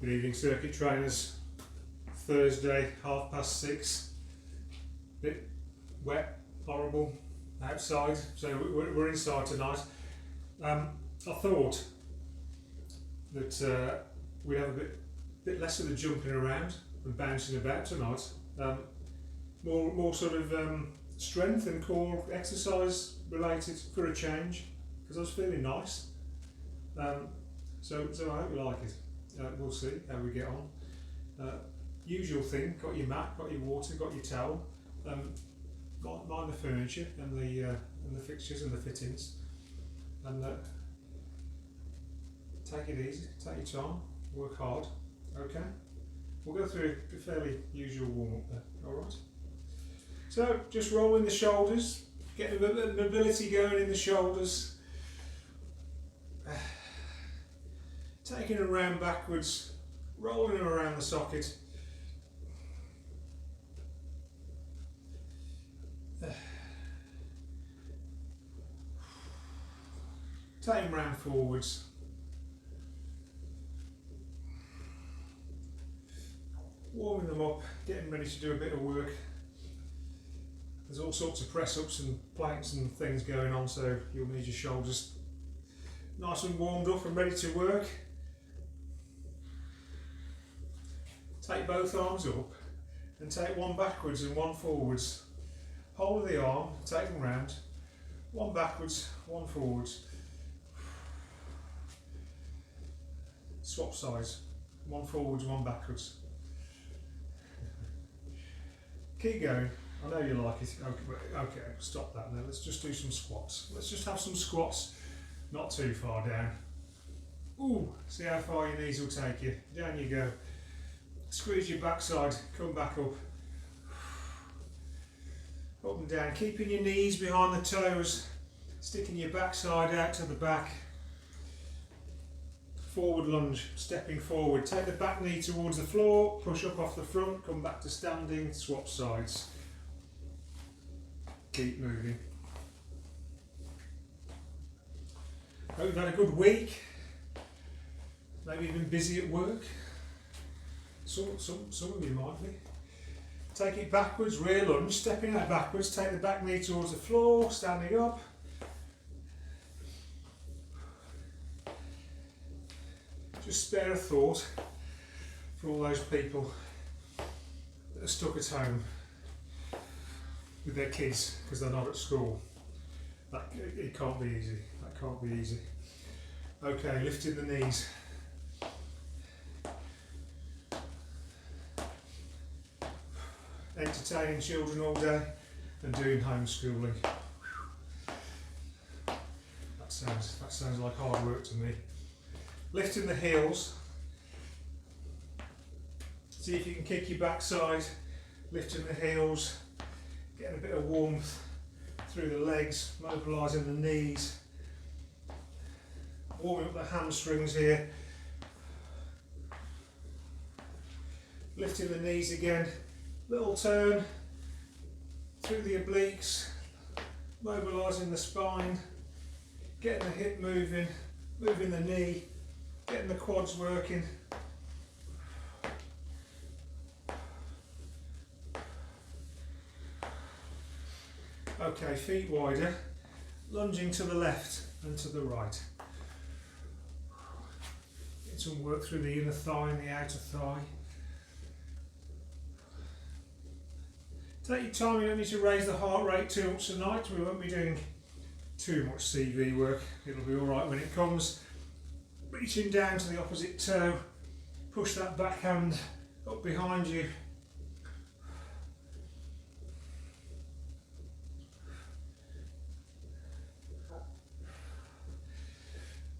Good evening, circuit trainers. Thursday, 6:30. Bit wet, horrible outside, so we're inside tonight. I thought that we'd have a bit less of the jumping around and bouncing about tonight. More sort of strength and core exercise related for a change, because I was feeling nice. So I hope you like it. We'll see how we get on. Usual thing: got your mat, got your water, got your towel. Mind the furniture and the fixtures and the fittings, and take it easy, take your time, work hard. Okay, we'll go through a fairly usual warm up there. All right. So just rolling the shoulders, getting a bit of mobility going in the shoulders. Taking them around backwards, rolling them around the socket. Take them round forwards. Warming them up, getting ready to do a bit of work. There's all sorts of press ups and planks and things going on, so you'll need your shoulders nice and warmed up and ready to work. Take both arms up and take one backwards and one forwards. Hold the arm, take them round. One backwards, one forwards. Swap sides. One forwards, one backwards. Keep going. I know you like it. Okay, stop that now. Let's just do some squats. Let's just have some squats, not too far down. Ooh, see how far your knees will take you. Down you go. Squeeze your backside, come back up. Up and down, keeping your knees behind the toes, sticking your backside out to the back. Forward lunge, stepping forward. Take the back knee towards the floor, push up off the front, come back to standing, swap sides. Keep moving. Hope you've had a good week. Maybe you've been busy at work. Some of you might be. Take it backwards, rear lunge, stepping out backwards, take the back knee towards the floor, standing up. Just spare a thought for all those people that are stuck at home with their kids because they're not at school. It can't be easy. That can't be easy. Okay, lifting the knees. Entertaining children all day and doing homeschooling. That sounds like hard work to me. Lifting the heels. See if you can kick your backside, lifting the heels, getting a bit of warmth through the legs, mobilising the knees, warming up the hamstrings here. Lifting the knees again. Little turn through the obliques, mobilising the spine, getting the hip moving, moving the knee, getting the quads working. Okay, feet wider, lunging to the left and to the right. Get some work through the inner thigh and the outer thigh. Take your time, you don't need to raise the heart rate too much tonight. We won't be doing too much CV work. It'll be alright when it comes. Reaching down to the opposite toe, push that back hand up behind you.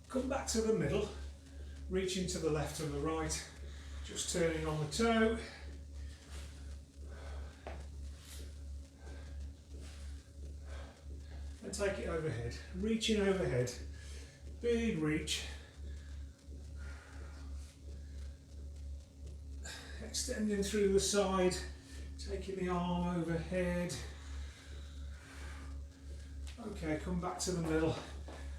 Come back to the middle, reaching to the left and the right, just turning on the toe. And take it overhead, reaching overhead, big reach. Extending through the side, taking the arm overhead. Okay, come back to the middle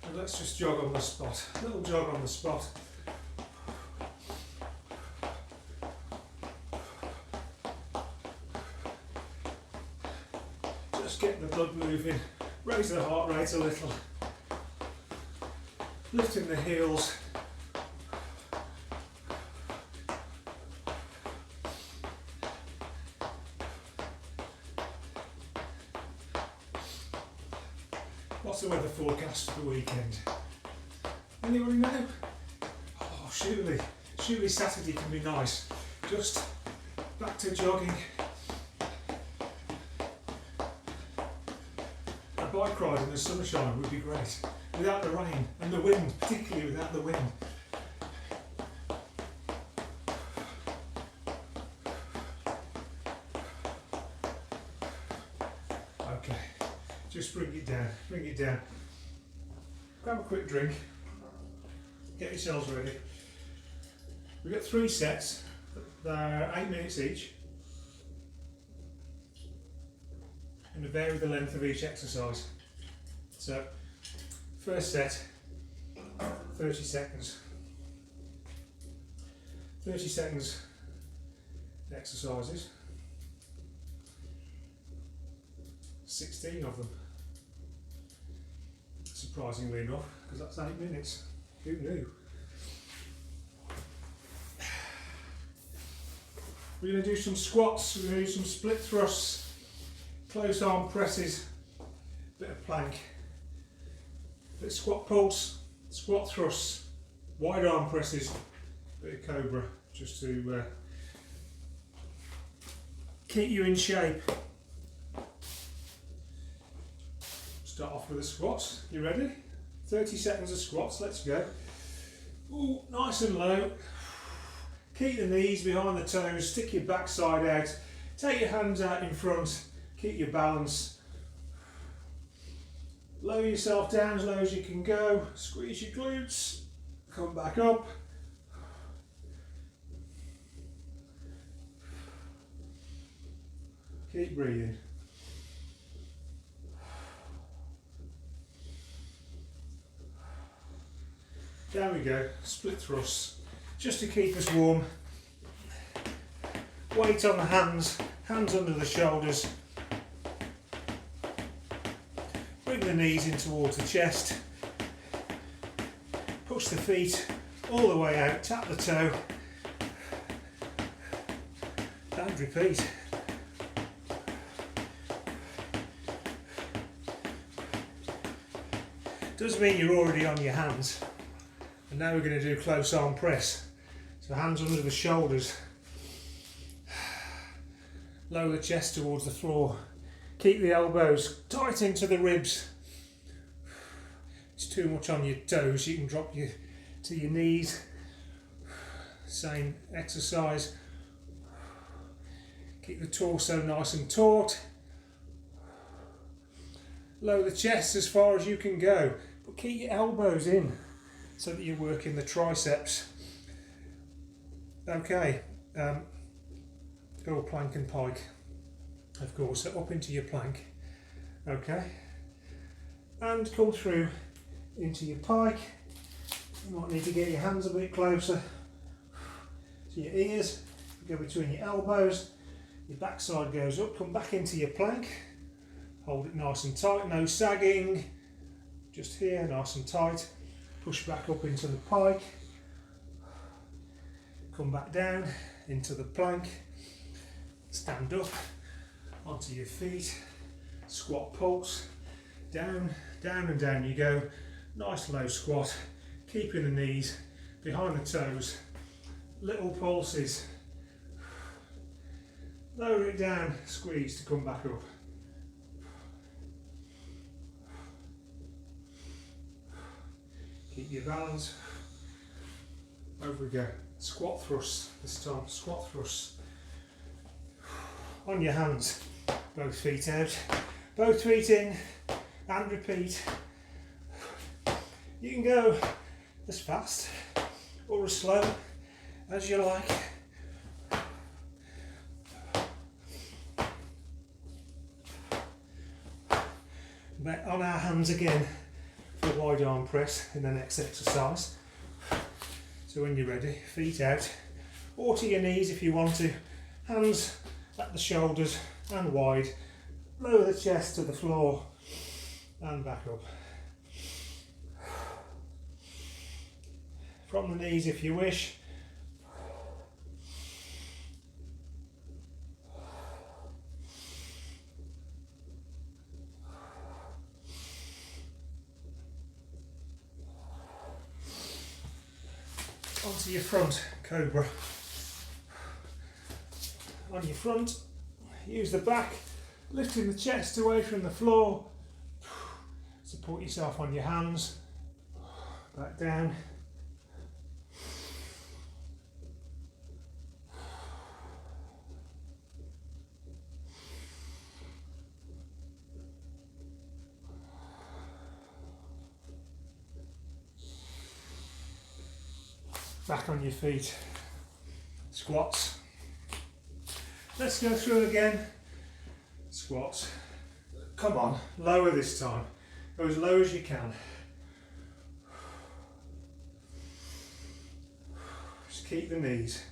and let's just jog on the spot. A little jog on the spot. Just get the blood moving, raise the heart rate a little, lifting the heels. What's the weather forecast for the weekend? Anybody know? Oh, surely Saturday can be nice. Just back to jogging. A bike ride in the sunshine would be great. Without the rain and the wind, particularly without the wind. Okay, just bring it down. Grab a quick drink, get yourselves ready. We've got 3 sets, they're 8 minutes each, and they vary the length of each exercise. So, first set, 30 seconds. 30 seconds exercises, 16 of them. Surprisingly enough, because that's 8 minutes. Who knew? We're going to do some squats, we're going to do some split thrusts, close arm presses, bit of plank, bit of squat pulse, squat thrusts, wide arm presses, bit of cobra, just to keep you in shape. Start off with the squats. You ready? 30 seconds of squats, let's go. Ooh, nice and low. Keep the knees behind the toes, stick your backside out, take your hands out in front, keep your balance. Lower yourself down as low as you can go, squeeze your glutes, come back up. Keep breathing. There we go, split thrusts, just to keep us warm. Weight on the hands, hands under the shoulders. Bring the knees in towards the chest. Push the feet all the way out, tap the toe. And repeat. Does mean you're already on your hands. And now we're going to do close arm press. So hands under the shoulders. Lower the chest towards the floor. Keep the elbows tight into the ribs. It's too much on your toes, you can drop you to your knees. Same exercise. Keep the torso nice and taut. Lower the chest as far as you can go, but keep your elbows in so that you're working the triceps. Okay, go plank and pike, of course, so up into your plank. Okay, and come through into your pike. You might need to get your hands a bit closer to your ears, go between your elbows, your backside goes up, come back into your plank, hold it nice and tight, no sagging, just here, nice and tight. Push back up into the pike, come back down into the plank, stand up onto your feet, squat pulse, down, down and down you go, nice low squat, keeping the knees behind the toes, little pulses, lower it down, squeeze to come back up. Keep your balance. Over we go. Squat thrusts this time. Squat thrusts. On your hands. Both feet out. Both feet in. And repeat. You can go as fast or as slow as you like. Back on our hands again. Wide arm press in the next exercise. So when you're ready, feet out or to your knees if you want to, hands at the shoulders and wide, Lower the chest to the floor and back up. From the knees if you wish. Onto your front cobra. On your front, use the back, lifting the chest away from the floor. Support yourself on your hands, back down. Back on your feet, squats. Let's go through again. Squats. Come on, lower this time. Go as low as you can. Just keep the knees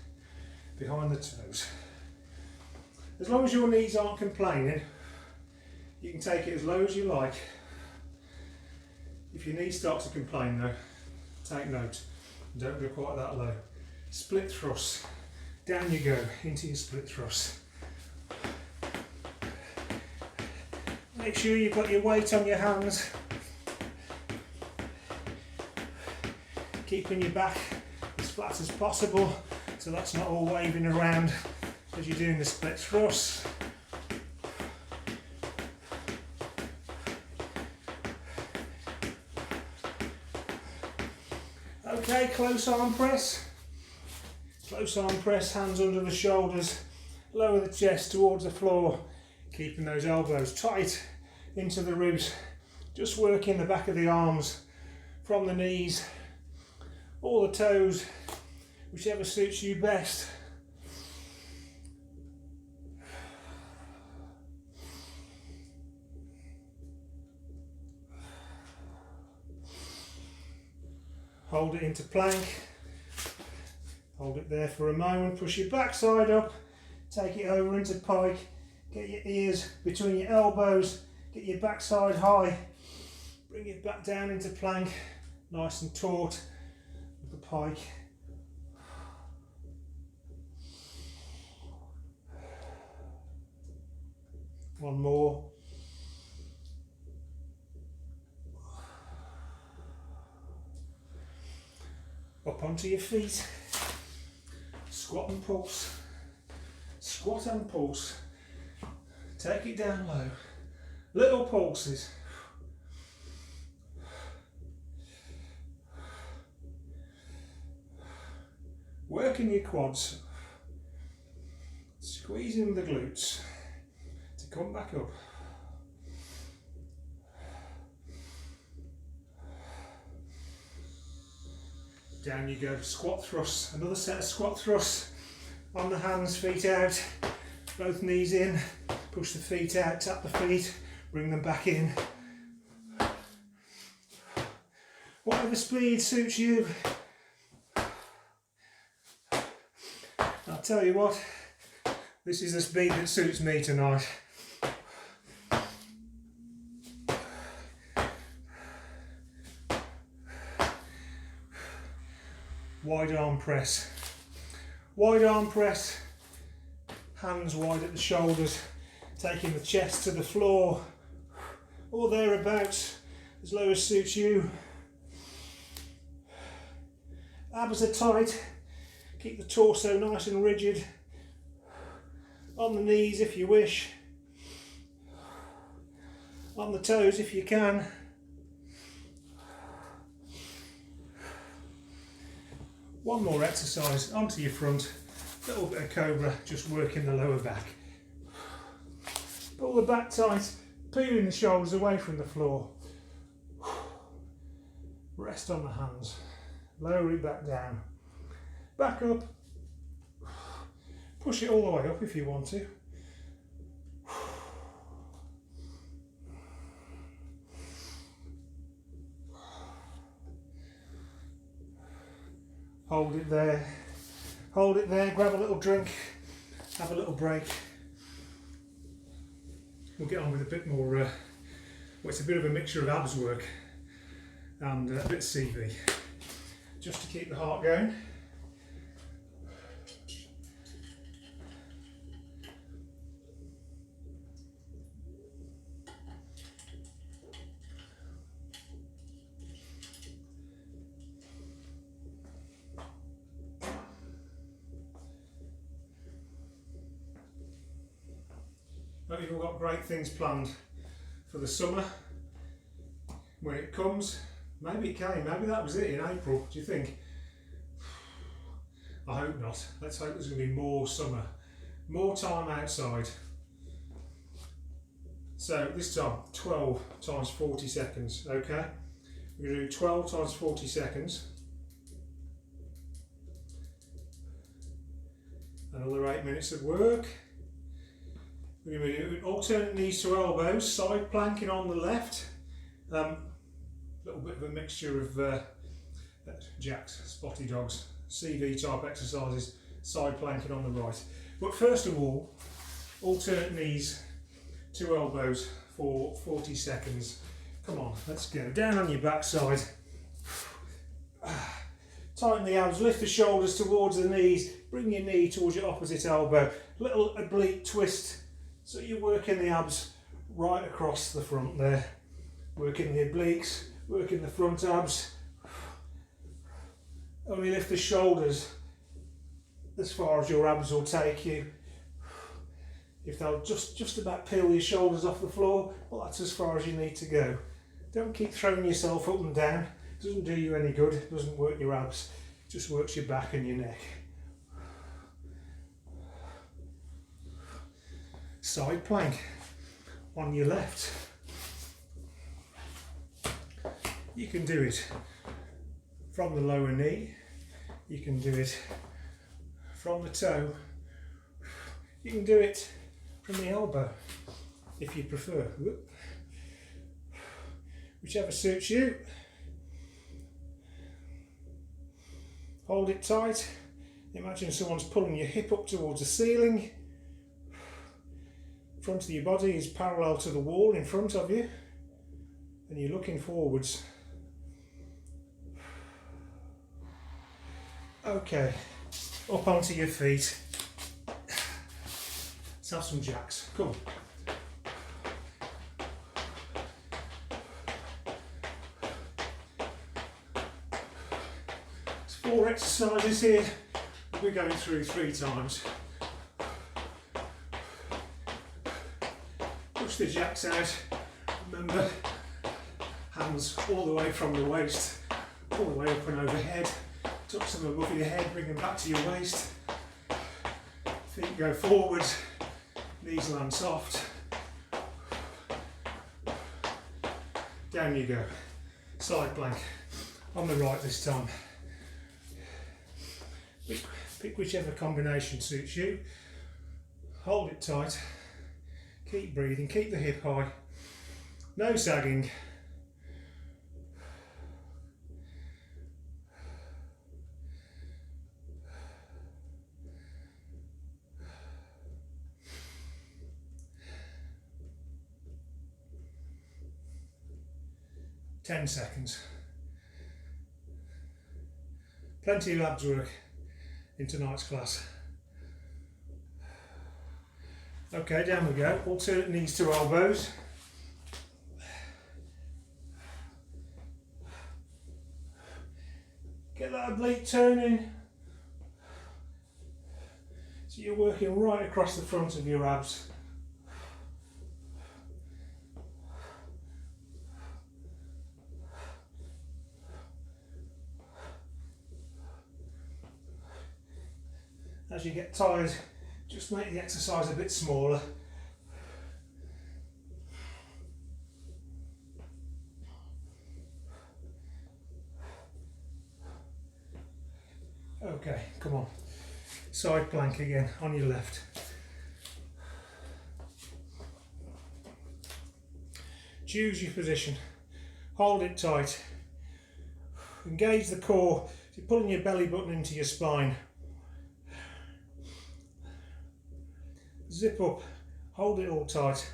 behind the toes. As long as your knees aren't complaining, you can take it as low as you like. If your knees start to complain though, take note. Don't go quite that low. Split thrust. Down you go into your split thrust. Make sure you've got your weight on your hands. Keeping your back as flat as possible so that's not all waving around as you're doing the split thrust. Okay, close arm press. Close arm press, hands under the shoulders, lower the chest towards the floor, keeping those elbows tight into the ribs. Just working the back of the arms from the knees, all the toes, whichever suits you best. Hold it into plank, hold it there for a moment, push your backside up, take it over into pike, get your ears between your elbows, get your backside high, bring it back down into plank, nice and taut with the pike. One more. Up onto your feet, squat and pulse, squat and pulse, take it down low, little pulses. Working your quads, squeezing the glutes to come back up. Down you go, squat thrusts, another set of squat thrusts on the hands, feet out, both knees in, push the feet out, tap the feet, bring them back in. Whatever speed suits you. I'll tell you what, this is the speed that suits me tonight. Wide arm press, hands wide at the shoulders, taking the chest to the floor or thereabouts, as low as suits you. Abs are tight, keep the torso nice and rigid, on the knees if you wish, on the toes if you can. One more exercise, onto your front, little bit of cobra, just working the lower back. Pull the back tight, peeling the shoulders away from the floor. Rest on the hands, lower it back down, back up, push it all the way up if you want to. Hold it there, grab a little drink, have a little break. we'll get on with a bit more, well, it's a bit of a mixture of abs work and a bit of CV, just to keep the heart going. Hope you've all got great things planned for the summer. When it comes, maybe it came, maybe that was it in April, do you think? I hope not. Let's hope there's going to be more summer, more time outside. So this time, 12 times 40 seconds, okay? We're going to do 12 times 40 seconds. Another 8 minutes of work. We're going to be doing alternate knees to elbows, side planking on the left. A little bit of a mixture of jacks, spotty dogs, CV type exercises, side planking on the right. But first of all, alternate knees to elbows for 40 seconds. Come on, let's go. Down on your backside. Tighten the abs, lift the shoulders towards the knees, bring your knee towards your opposite elbow. Little oblique twist. So you're working the abs right across the front there. Working the obliques, working the front abs. Only lift the shoulders as far as your abs will take you. If they'll just about peel your shoulders off the floor, well, that's as far as you need to go. Don't keep throwing yourself up and down. It doesn't do you any good. It doesn't work your abs. It just works your back and your neck. Side plank on your left. You can do it from the lower knee. You can do it from the toe. You can do it from the elbow if you prefer. Whichever suits you. Hold it tight. Imagine someone's pulling your hip up towards the ceiling. Front of your body is parallel to the wall in front of you, and you're looking forwards. Okay, up onto your feet. Let's have some jacks. Come on. There's 4 exercises here. We're going through 3 times. Push the jacks out. Remember, hands all the way from the waist, all the way up and overhead. Tuck them above your head, bring them back to your waist. Feet go forwards, knees land soft. Down you go. Side plank on the right this time. Pick whichever combination suits you. Hold it tight. Keep breathing, keep the hip high. No sagging. Ten seconds. Plenty of abs work in tonight's class. Okay, down we go. Alternate knees to elbows. Get that oblique turning. So you're working right across the front of your abs. As you get tired, just make the exercise a bit smaller. Okay, come on. Side plank again on your left. Choose your position. Hold it tight. Engage the core. You're pulling your belly button into your spine. Zip up, hold it all tight,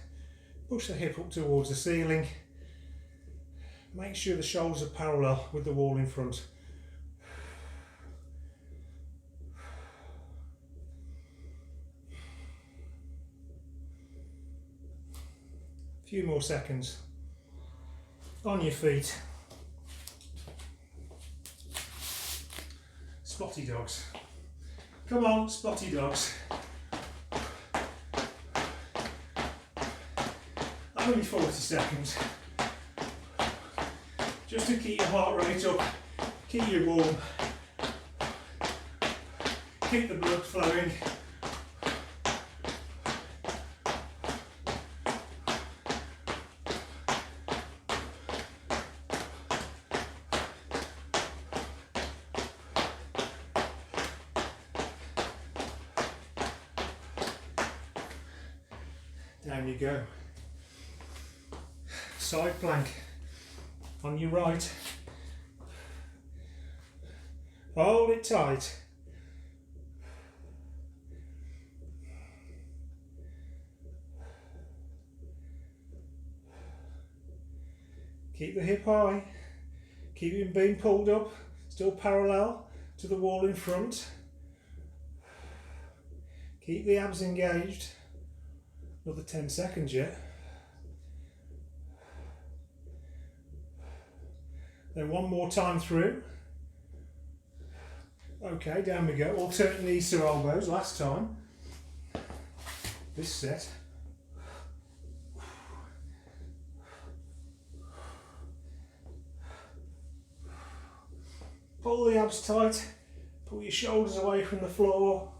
Push the hip up towards the ceiling. Make sure the shoulders are parallel with the wall in front. A few more seconds. On your feet. Spotty dogs. Come on, spotty dogs. Only 40 seconds. Just to keep your heart rate up, keep you warm, keep the blood flowing. Down you go. Side plank on your right. Hold it tight. Keep the hip high. Keep it being pulled up, still parallel to the wall in front. Keep the abs engaged. Another 10 seconds yet. Then one more time through. Okay, down we go. Alternate knees to elbows, last time. This set. Pull the abs tight. Pull your shoulders away from the floor.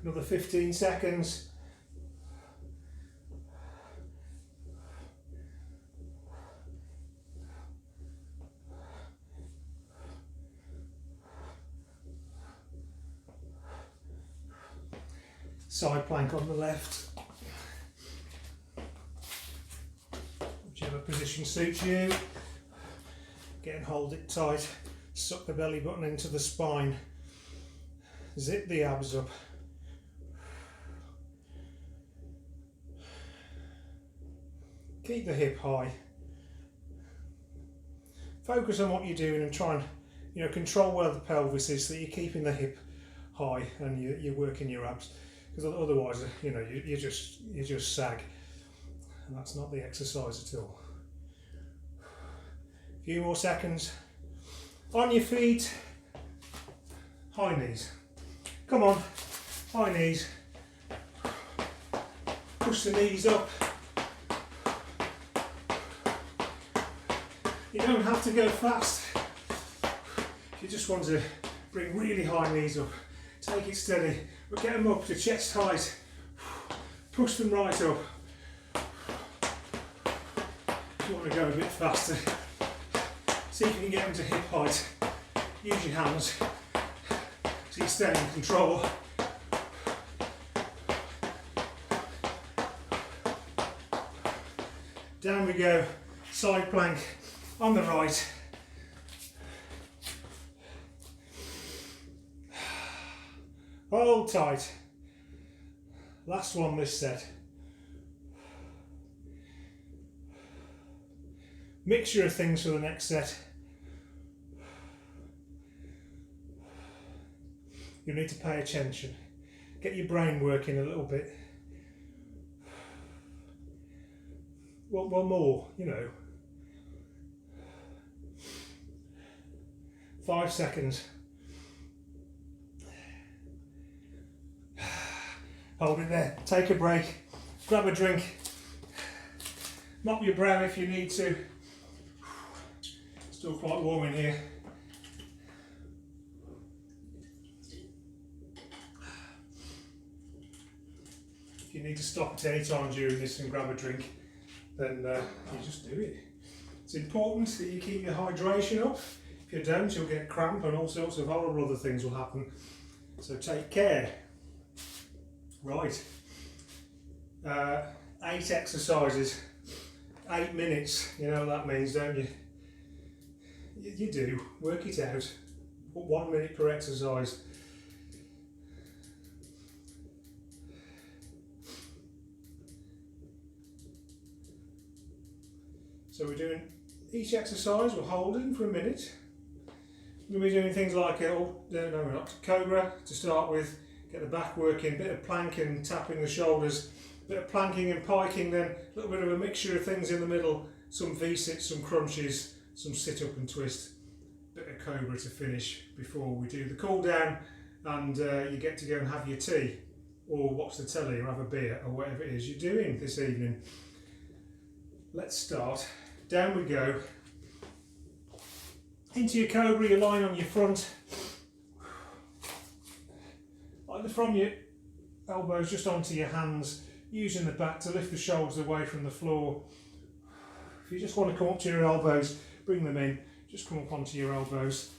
Another 15 seconds. Side plank on the left. Whichever position suits you. Again, hold it tight. Suck the belly button into the spine. Zip the abs up. Keep the hip high. Focus on what you're doing and try and control where the pelvis is so that you're keeping the hip high and you're working your abs. Because otherwise, you just sag, and that's not the exercise at all. A few more seconds. On your feet, high knees. Come on, high knees. Push the knees up. You don't have to go fast. If you just want to bring really high knees up, take it steady, but get them up to chest height. Push them right up. If you want to go a bit faster, see if you can get them to hip height. Use your hands so you stay in control. Down we go, side plank on the right. Hold tight. Last one this set. Mixture of things for the next set. You need to pay attention. Get your brain working a little bit. One more, 5 seconds. Hold it there, take a break, grab a drink, mop your brow if you need to. Still quite warm in here. If you need to stop at any time during this and grab a drink, then you just do it. It's important that you keep your hydration up. If you don't, you'll get cramp and all sorts of horrible other things will happen. So take care. Right, 8 exercises, 8 minutes, you know what that means, don't you? You do, work it out. but 1 minute per exercise. So we're doing each exercise, we're holding for a minute. We're going to be doing things like, no we're not, cobra to start with, get the back working, bit of planking, tapping the shoulders, bit of planking and piking, then a little bit of a mixture of things in the middle, some V-sits, some crunches, some sit-up and twist, bit of cobra to finish before we do the cool down, and you get to go and have your tea, or watch the telly, or have a beer, or whatever it is you're doing this evening. Let's start. Down we go. Into your cobra, you're lying on your front, either from your elbows just onto your hands, using the back to lift the shoulders away from the floor. If you just want to come up to your elbows, bring them in, just come up onto your elbows.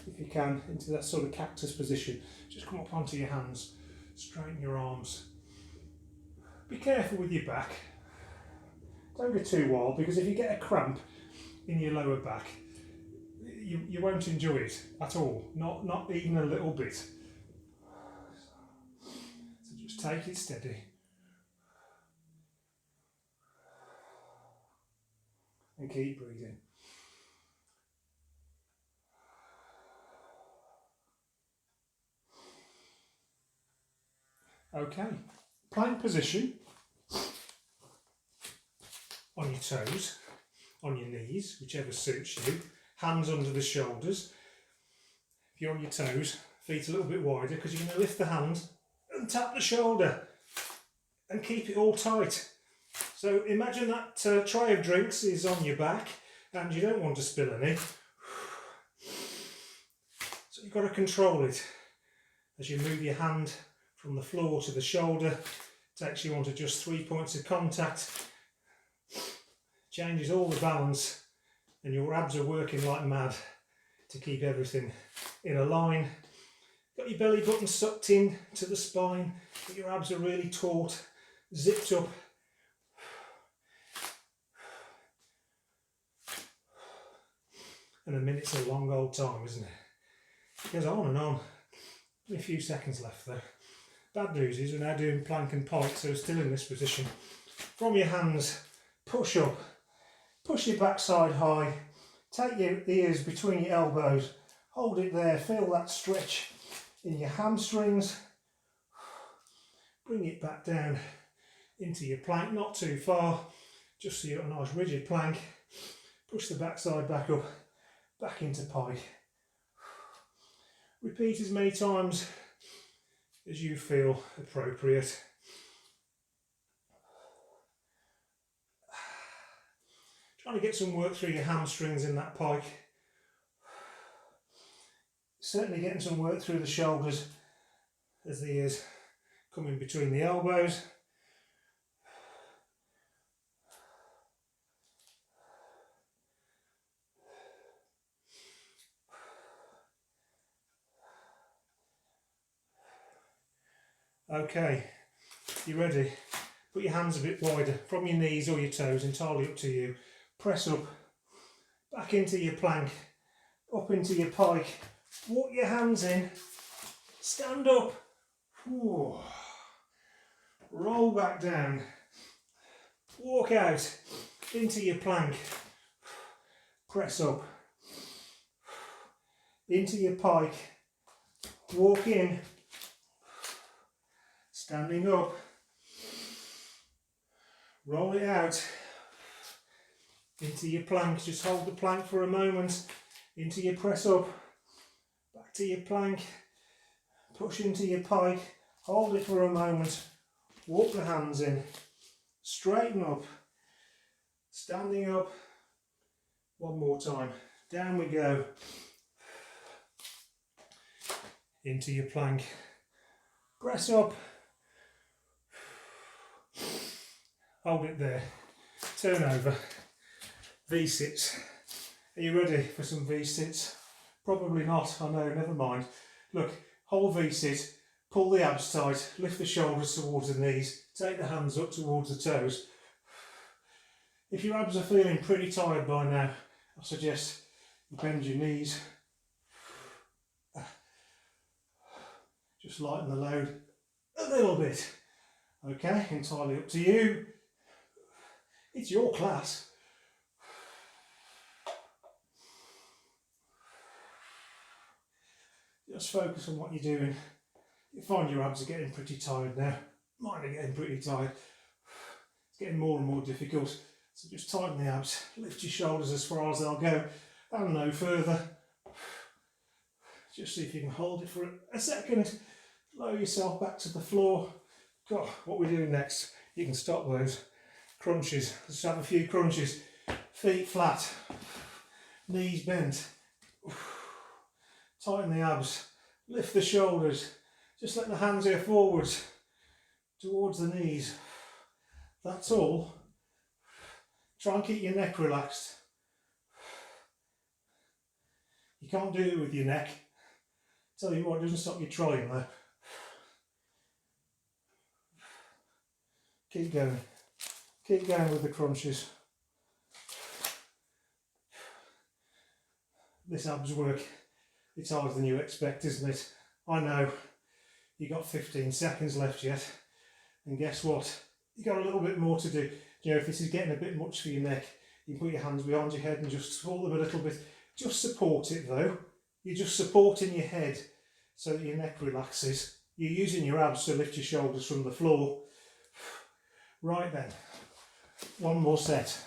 If you can, into that sort of cactus position, just come up onto your hands, straighten your arms. Be careful with your back. Don't go too wild, because if you get a cramp in your lower back, you won't enjoy it at all, not even a little bit. So just take it steady. And keep breathing. Okay, plank position, on your toes, on your knees, whichever suits you, hands under the shoulders. If you're on your toes, feet a little bit wider, because you're going to lift the hand and tap the shoulder and keep it all tight. So imagine that tray of drinks is on your back and you don't want to spill any. So you've got to control it as you move your hand from the floor to the shoulder. It takes you on to just 3 points of contact, changes all the balance, and your abs are working like mad to keep everything in a line. Got your belly button sucked in to the spine, but your abs are really taut, zipped up. And a minute's a long old time, isn't it? It goes on and on. Only a few seconds left though. Bad news is we're now doing plank and pike, so still in this position. From your hands, push up, push your backside high, take your ears between your elbows, hold it there, feel that stretch in your hamstrings, bring it back down into your plank, not too far, just so you've got a nice rigid plank, push the backside back up, back into pike. Repeat as many times as you feel appropriate. Trying to get some work through your hamstrings in that pike. Certainly getting some work through the shoulders as the ears come in between the elbows. Okay, you ready? Put your hands a bit wider from your knees or your toes, entirely up to you. Press up, back into your plank, up into your pike. Walk your hands in, stand up. Ooh. Roll back down, walk out into your plank, press up, into your pike, walk in, standing up, roll it out, into your plank, just hold the plank for a moment, into your press up, back to your plank, push into your pike, hold it for a moment, walk the hands in, straighten up, standing up, one more time, down we go, into your plank, press up, hold it there, turn over, V-sits. Are you ready for some V-sits? Probably not, I know, never mind. Look, hold V-sit, pull the abs tight, lift the shoulders towards the knees, take the hands up towards the toes. If your abs are feeling pretty tired by now, I suggest you bend your knees. Just lighten the load a little bit. Okay, entirely up to you. It's your class. Just focus on what you're doing. You find your abs are getting pretty tired now. Mine are getting pretty tired. It's getting more and more difficult. So just tighten the abs. Lift your shoulders as far as they'll go and no further. Just see if you can hold it for a second. Lower yourself back to the floor. God, what we're doing next, you can stop those crunches. Let's have a few crunches. Feet flat, knees bent. Tighten the abs, lift the shoulders. Just let the hands go forwards towards the knees. That's all. Try and keep your neck relaxed. You can't do it with your neck. Tell you what, it doesn't stop you trying though. Keep going. Keep going with the crunches. This abs work, it's harder than you expect, isn't it? I know. You got 15 seconds left yet. And guess what? You got a little bit more to do. You know, if this is getting a bit much for your neck, you can put your hands behind your head and just support them a little bit. Just support it though. You're just supporting your head so that your neck relaxes. You're using your abs to lift your shoulders from the floor. Right then, one more set.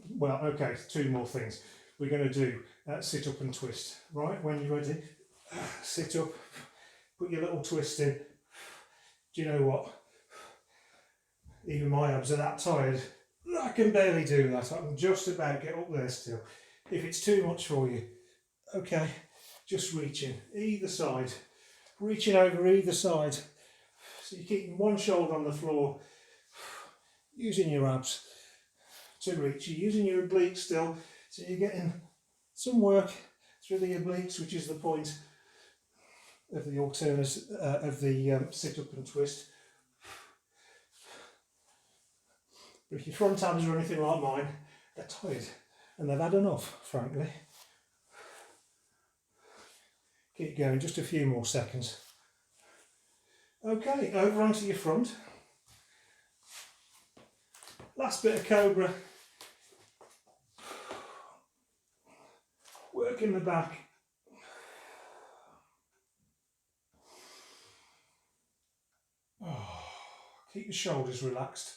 Well, okay, two more things. We're going to do sit up and twist. Right, when you're ready, sit up, put your little twist in. Do you know what? Even my abs are that tired. I can barely do that. I can just about get up there still. If it's too much for you, okay, just reaching either side, reaching over either side. So you're keeping one shoulder on the floor, using your abs to reach. You're using your obliques still, so you're getting some work through the obliques, which is the point of the alternate of the sit up and twist. But if your front abs are anything like mine, they're tired and they've had enough, frankly. Keep going, just a few more seconds. Okay, over onto your front. Last bit of cobra. Work in the back. Oh, keep your shoulders relaxed.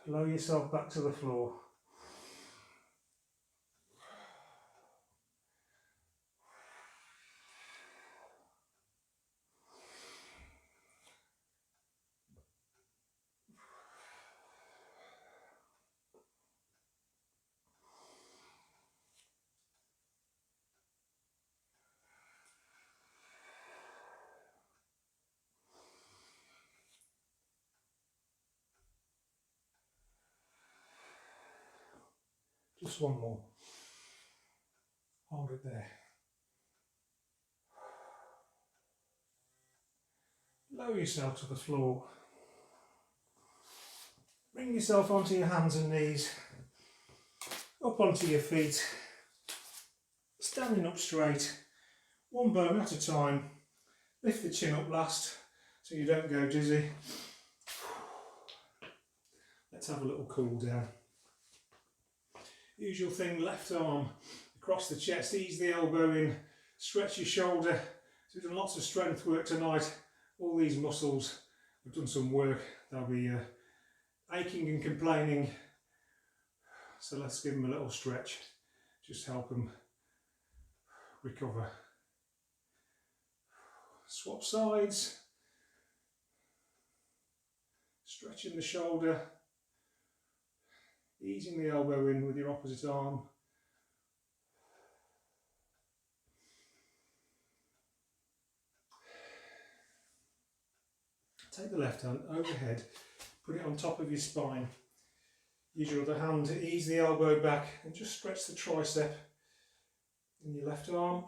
Lower yourself back to the floor. Just one more. Hold it there. Lower yourself to the floor. Bring yourself onto your hands and knees. Up onto your feet. Standing up straight. One bone at a time. Lift the chin up last so you don't go dizzy. Let's have a little cool down. Usual thing, left arm across the chest, ease the elbow in, stretch your shoulder. So we've done lots of strength work tonight. All these muscles, we've done some work. They'll be aching and complaining. So let's give them a little stretch. Just help them recover. Swap sides. Stretching the shoulder. Easing the elbow in with your opposite arm. Take the left hand overhead, put it on top of your spine. Use your other hand to ease the elbow back and just stretch the tricep in your left arm.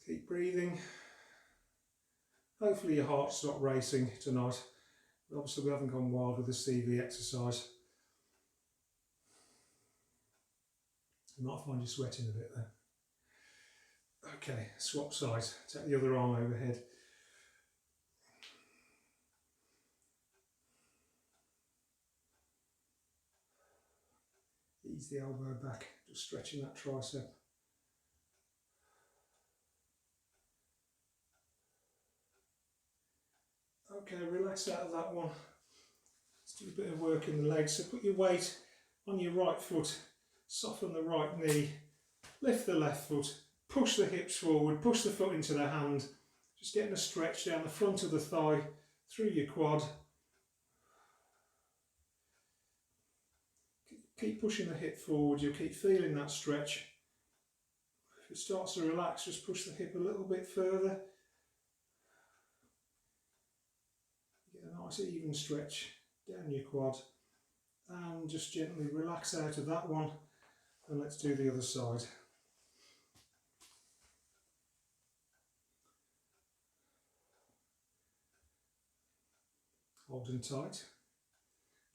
Keep breathing. Hopefully your heart's not racing tonight. Obviously we haven't gone wild with the CV exercise. You might find you sweating a bit there. Okay, swap sides. Take the other arm overhead. Ease the elbow back, just stretching that tricep. Okay, relax out of that one. Let's do a bit of work in the legs. So put your weight on your right foot, soften the right knee, lift the left foot, push the hips forward, push the foot into the hand, just getting a stretch down the front of the thigh, through your quad. Keep pushing the hip forward, you'll keep feeling that stretch. If it starts to relax, just push the hip a little bit further. Get a nice even stretch down your quad. And just gently relax out of that one. And let's do the other side. Holding tight.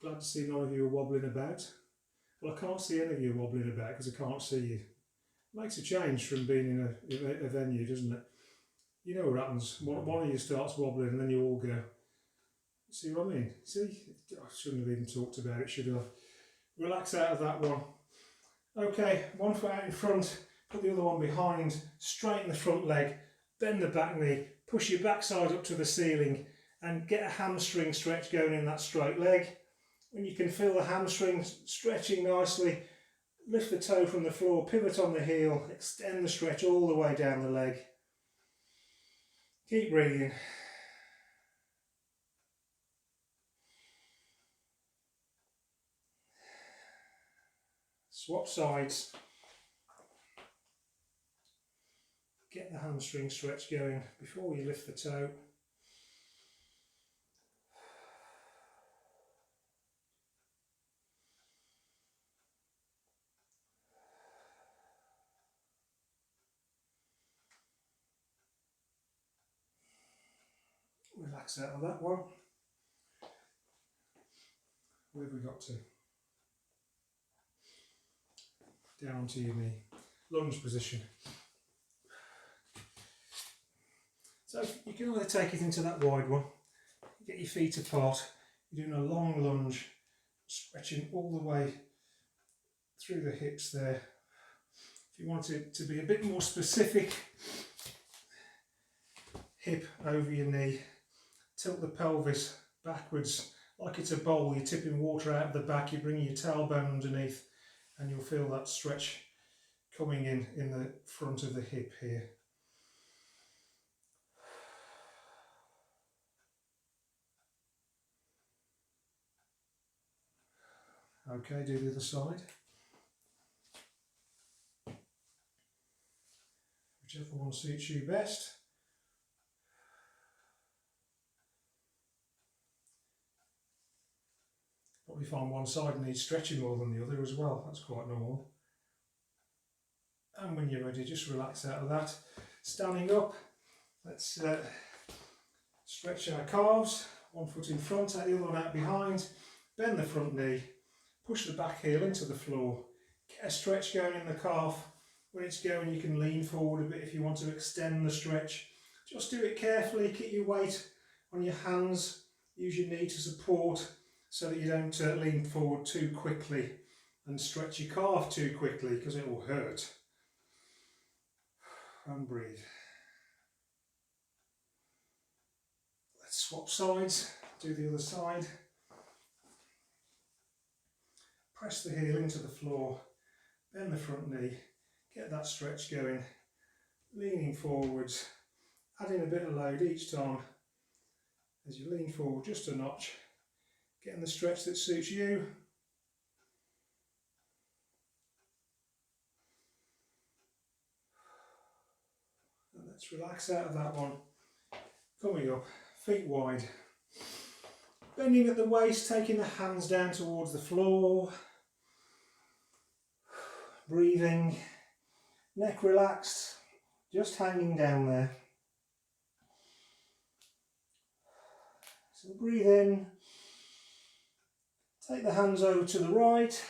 Glad to see none of you are wobbling about. Well, I can't see any of you wobbling about because I can't see you. Makes a change from being in a venue, doesn't it? You know what happens. One of you starts wobbling and then you all go. See what I mean? See? I shouldn't have even talked about it, should I? Relax out of that one. Okay, one foot out in front, put the other one behind, straighten the front leg, bend the back knee, push your backside up to the ceiling and get a hamstring stretch going in that straight leg. When you can feel the hamstring stretching nicely, lift the toe from the floor, pivot on the heel, extend the stretch all the way down the leg. Keep breathing. Swap sides. Get the hamstring stretch going before you lift the toe. Relax out of that one. Where have we got to? Down onto your knee. Lunge position. So you can either take it into that wide one, get your feet apart, you're doing a long lunge, stretching all the way through the hips there. If you want it to be a bit more specific, hip over your knee, tilt the pelvis backwards like it's a bowl, you're tipping water out of the back, you bring your tailbone underneath and you'll feel that stretch coming in the front of the hip here. Okay, do the other side. Whichever one suits you best. Probably find one side needs stretching more than the other as well, that's quite normal. And when you're ready, just relax out of that. Standing up, let's stretch our calves, one foot in front, take the other one out behind, bend the front knee, push the back heel into the floor, get a stretch going in the calf. When it's going, you can lean forward a bit if you want to extend the stretch. Just do it carefully, keep your weight on your hands, use your knee to support so that you don't lean forward too quickly and stretch your calf too quickly because it will hurt. And breathe. Let's swap sides, do the other side. Press the heel into the floor, bend the front knee, get that stretch going, leaning forwards, adding a bit of load each time as you lean forward just a notch, getting the stretch that suits you. And let's relax out of that one. Coming up, feet wide. Bending at the waist, taking the hands down towards the floor. Breathing, neck relaxed, just hanging down there. So breathe in, take the hands over to the right,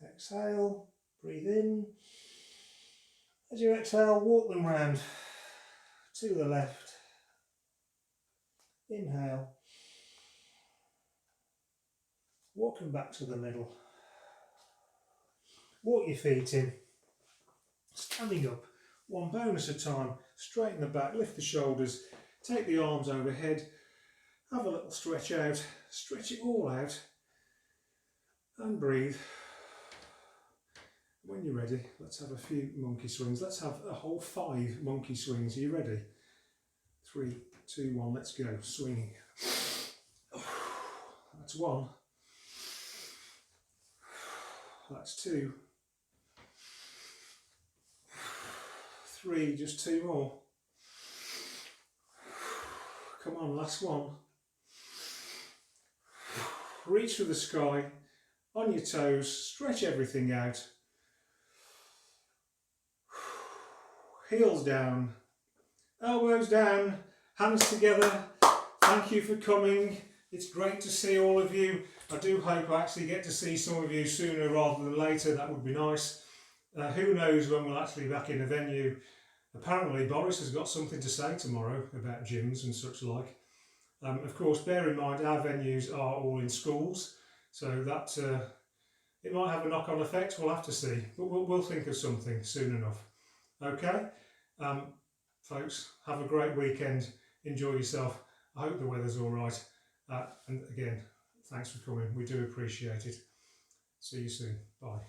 exhale, breathe in. As you exhale, walk them round to the left. Inhale. Walk them back to the middle. Walk your feet in. Standing up, one bone at a time. Straighten the back, lift the shoulders, take the arms overhead. Have a little stretch out. Stretch it all out. And breathe. When you're ready, let's have a few monkey swings. Let's have a whole 5 monkey swings. Are you ready? 3, 2, 1, let's go. Swinging. That's 1. That's 2. 3, just 2 more. Come on, last one. Reach for the sky, on your toes, stretch everything out. Heels down, elbows down, hands together. Thank you for coming. It's great to see all of you. I do hope I actually get to see some of you sooner rather than later. That would be nice. Who knows when we'll actually be back in a venue. Apparently Boris has got something to say tomorrow about gyms and such like. Of course, bear in mind our venues are all in schools, so that it might have a knock-on effect. We'll have to see, but we'll think of something soon enough. Okay, folks, have a great weekend. Enjoy yourself. I hope the weather's all right. And again, thanks for coming. We do appreciate it. See you soon. Bye.